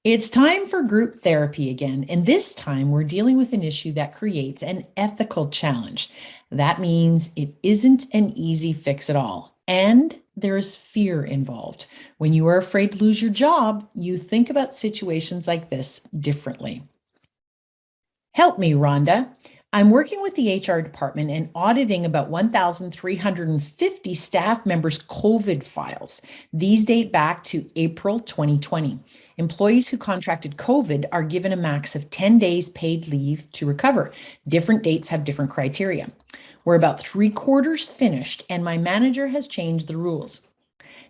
It's time for group therapy again, and this time we're dealing with an issue that creates an ethical challenge. That means it isn't an easy fix at all, and there is fear involved. When you are afraid to lose your job, you think about situations like this differently. Help me, Rhonda. I'm working with the HR department and auditing about 1,350 staff members' COVID files. These date back to April 2020. Employees who contracted COVID are given a max of 10 days paid leave to recover. Different dates have different criteria. We're about three-quarters finished, and my manager has changed the rules.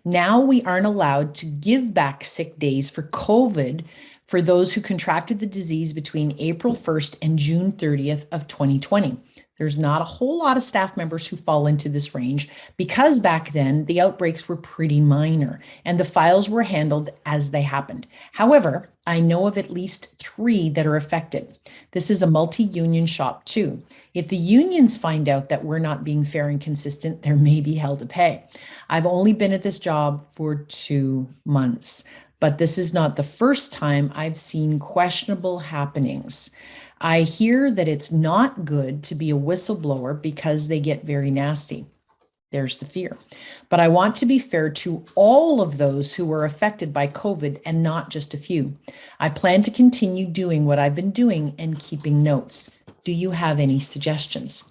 Now we aren't allowed to give back sick days for COVID for those who contracted the disease between April 1st and June 30th of 2020. There's not a whole lot of staff members who fall into this range because back then the outbreaks were pretty minor and the files were handled as they happened. However, I know of at least three that are affected. This is a multi-union shop too. If the unions find out that we're not being fair and consistent, there may be hell to pay. I've only been at this job for 2 months, but this is not the first time I've seen questionable happenings. I hear that it's not good to be a whistleblower because they get very nasty. There's the fear. But I want to be fair to all of those who were affected by COVID and not just a few. I plan to continue doing what I've been doing and keeping notes. Do you have any suggestions?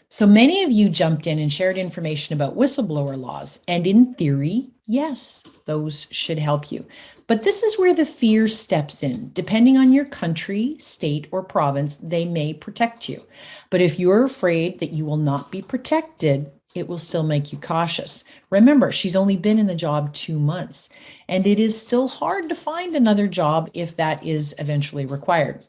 So many of you jumped in and shared information about whistleblower laws. And in theory, yes, those should help you. But this is where the fear steps in. Depending on your country, state, or province, they may protect you. But if you're afraid that you will not be protected, it will still make you cautious. Remember, she's only been in the job 2 months, and it is still hard to find another job if that is eventually required.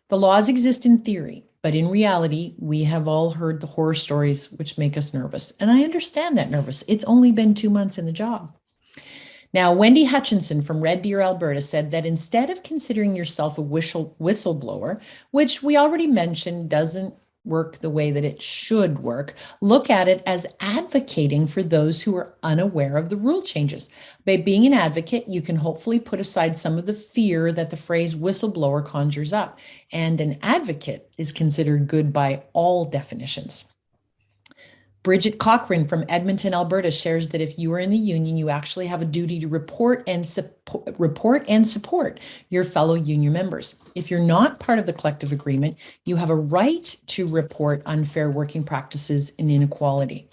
The laws exist in theory, but in reality, we have all heard the horror stories which make us nervous. And I understand that nervous. It's only been 2 months in the job. Now, Wendy Hutchinson from Red Deer, Alberta said that instead of considering yourself a whistleblower, which we already mentioned doesn't work the way that it should work, look at it as advocating for those who are unaware of the rule changes. By being an advocate, you can hopefully put aside some of the fear that the phrase whistleblower conjures up. And an advocate is considered good by all definitions. Bridget Cochran from Edmonton, Alberta shares that if you are in the union, you actually have a duty to report and support your fellow union members. If you're not part of the collective agreement, you have a right to report unfair working practices and inequality.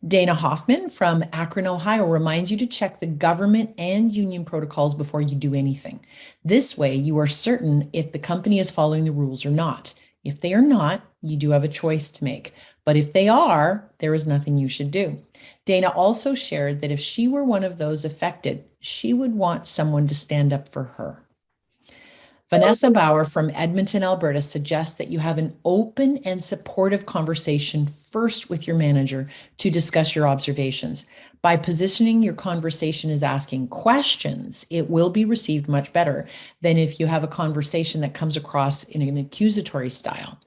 Dana Hoffman from Akron, Ohio reminds you to check the government and union protocols before you do anything. This way, you are certain if the company is following the rules or not. If they are not, you do have a choice to make. But if they are, there is nothing you should do. Dana also shared that if she were one of those affected, she would want someone to stand up for her. Vanessa Bauer from Edmonton, Alberta suggests that you have an open and supportive conversation first with your manager to discuss your observations. By positioning your conversation as asking questions, it will be received much better than if you have a conversation that comes across in an accusatory style.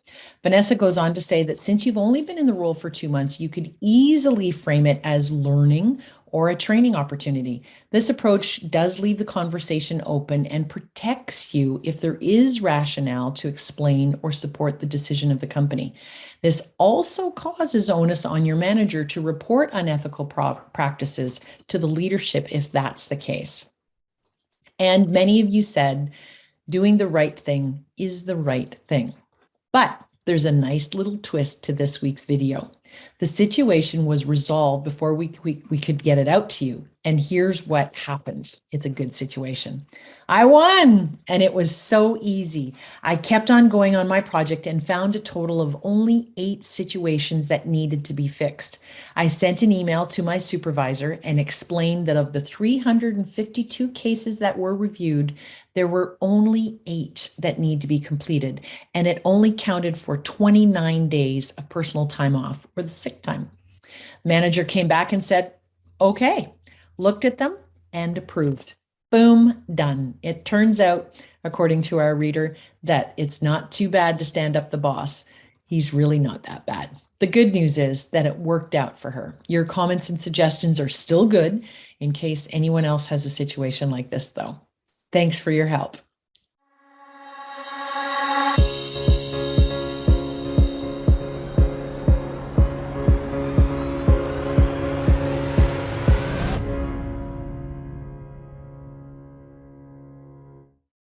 Vanessa goes on to say that since you've only been in the role for 2 months, you could easily frame it as learning or a training opportunity. This approach does leave the conversation open and protects you if there is rationale to explain or support the decision of the company. This also causes onus on your manager to report unethical practices to the leadership if that's the case. And many of you said doing the right thing is the right thing. But there's a nice little twist to this week's video. The situation was resolved before we could get it out to you. And here's what happened. It's a good situation. I won, and it was so easy. I kept on going on my project and found a total of only 8 situations that needed to be fixed. I sent an email to my supervisor and explained that of the 352 cases that were reviewed, there were only 8 that need to be completed, and it only counted for 29 days of personal time off or the sick time. Manager came back and said, okay, looked at them and approved. Boom, done. It turns out, according to our reader, that it's not too bad to stand up the boss. He's really not that bad. The good news is that it worked out for her. Your comments and suggestions are still good in case anyone else has a situation like this, though. Thanks for your help.